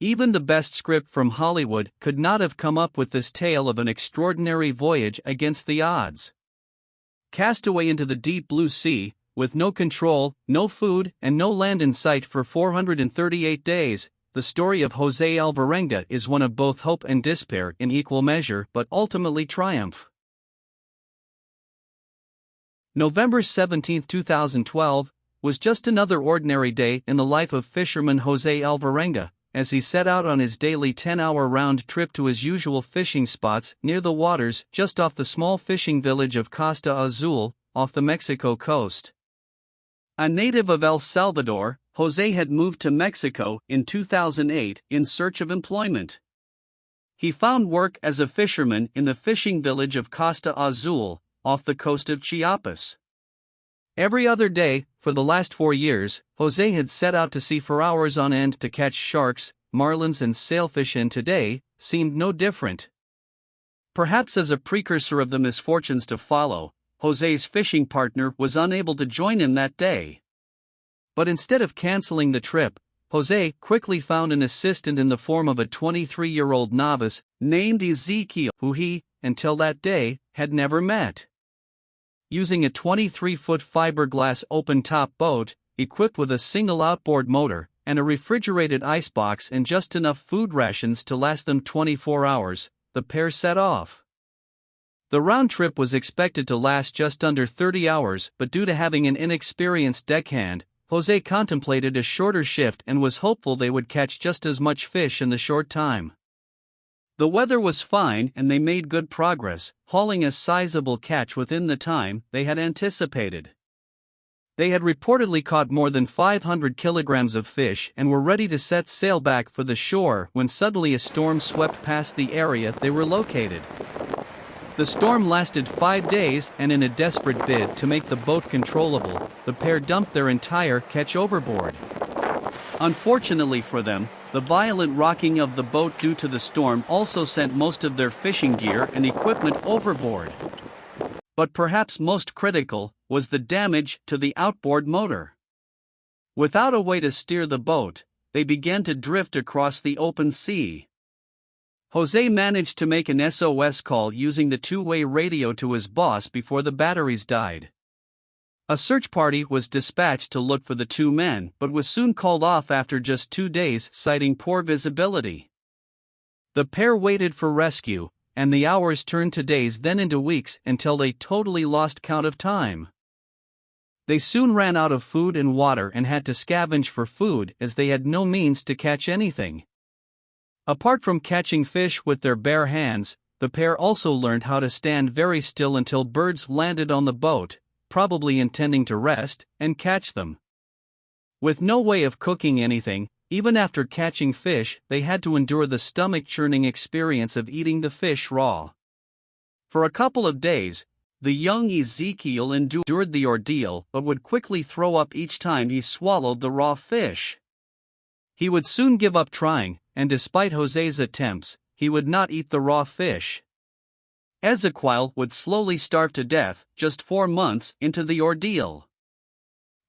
Even the best script from Hollywood could not have come up with this tale of an extraordinary voyage against the odds. Cast away into the deep blue sea, with no control, no food, and no land in sight for 438 days, the story of José Alvarenga is one of both hope and despair in equal measure, but ultimately triumph. November 17, 2012, was just another ordinary day in the life of fisherman José Alvarenga, as he set out on his daily 10-hour round trip to his usual fishing spots near the waters just off the small fishing village of Costa Azul, off the Mexico coast. A native of El Salvador, José had moved to Mexico in 2008 in search of employment. He found work as a fisherman in the fishing village of Costa Azul, off the coast of Chiapas. Every other day, for the last 4 years, José had set out to sea for hours on end to catch sharks, marlins and sailfish, and today seemed no different. Perhaps as a precursor of the misfortunes to follow, José's fishing partner was unable to join him that day. But instead of canceling the trip, José quickly found an assistant in the form of a 23-year-old novice named Ezekiel, who he, until that day, had never met. Using a 23-foot fiberglass open-top boat, equipped with a single outboard motor, and a refrigerated icebox and just enough food rations to last them 24 hours, the pair set off. The round trip was expected to last just under 30 hours, but due to having an inexperienced deckhand, José contemplated a shorter shift and was hopeful they would catch just as much fish in the short time. The weather was fine and they made good progress, hauling a sizable catch within the time they had anticipated. They had reportedly caught more than 500 kilograms of fish and were ready to set sail back for the shore when suddenly a storm swept past the area they were located. The storm lasted 5 days, and in a desperate bid to make the boat controllable, the pair dumped their entire catch overboard. Unfortunately for them, the violent rocking of the boat due to the storm also sent most of their fishing gear and equipment overboard. But perhaps most critical was the damage to the outboard motor. Without a way to steer the boat, they began to drift across the open sea. José managed to make an SOS call using the two-way radio to his boss before the batteries died. A search party was dispatched to look for the two men, but was soon called off after just 2 days, citing poor visibility. The pair waited for rescue, and the hours turned to days, then into weeks, until they totally lost count of time. They soon ran out of food and water and had to scavenge for food as they had no means to catch anything. Apart from catching fish with their bare hands, the pair also learned how to stand very still until birds landed on the boat, probably intending to rest and catch them. With no way of cooking anything, even after catching fish, they had to endure the stomach-churning experience of eating the fish raw. For a couple of days, the young Ezekiel endured the ordeal but would quickly throw up each time he swallowed the raw fish. He would soon give up trying, and despite José's attempts, he would not eat the raw fish. Ezekiel would slowly starve to death just 4 months into the ordeal.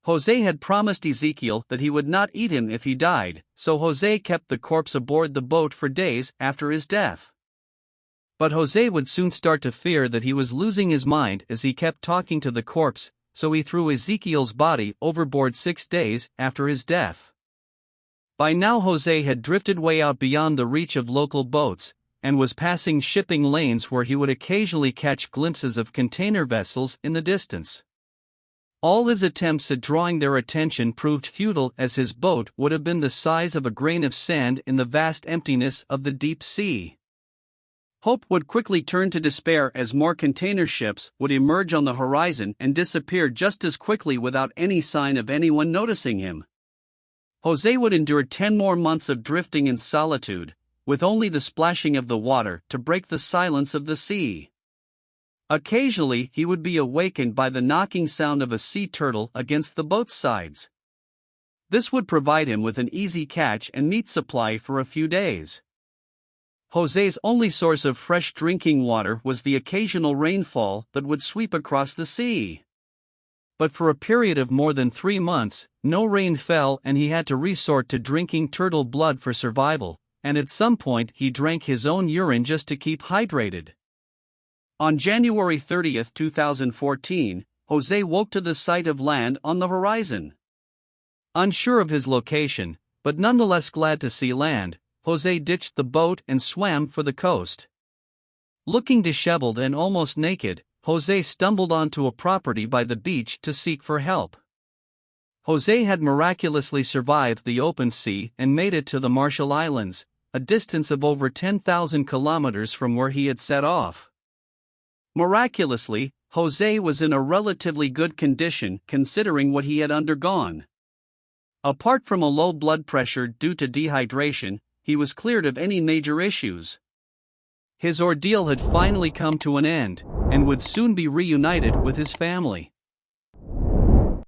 José had promised Ezekiel that he would not eat him if he died, so José kept the corpse aboard the boat for days after his death. But José would soon start to fear that he was losing his mind as he kept talking to the corpse, so he threw Ezekiel's body overboard 6 days after his death. By now José had drifted way out beyond the reach of local boats, and was passing shipping lanes where he would occasionally catch glimpses of container vessels in the distance. All his attempts at drawing their attention proved futile, as his boat would have been the size of a grain of sand in the vast emptiness of the deep sea. Hope would quickly turn to despair as more container ships would emerge on the horizon and disappear just as quickly without any sign of anyone noticing him. José would endure 10 more months of drifting in solitude, with only the splashing of the water to break the silence of the sea. Occasionally he would be awakened by the knocking sound of a sea turtle against the boat's sides. This would provide him with an easy catch and meat supply for a few days. José's only source of fresh drinking water was the occasional rainfall that would sweep across the sea. But for a period of more than 3 months, no rain fell and he had to resort to drinking turtle blood for survival, and at some point he drank his own urine just to keep hydrated. On January 30, 2014, Jose woke to the sight of land on the horizon. Unsure of his location, but nonetheless glad to see land, Jose ditched the boat and swam for the coast. Looking disheveled and almost naked, Jose stumbled onto a property by the beach to seek for help. Jose had miraculously survived the open sea and made it to the Marshall Islands, a distance of over 10,000 kilometers from where he had set off. Miraculously, Jose was in a relatively good condition considering what he had undergone. Apart from a low blood pressure due to dehydration, he was cleared of any major issues. His ordeal had finally come to an end, and would soon be reunited with his family.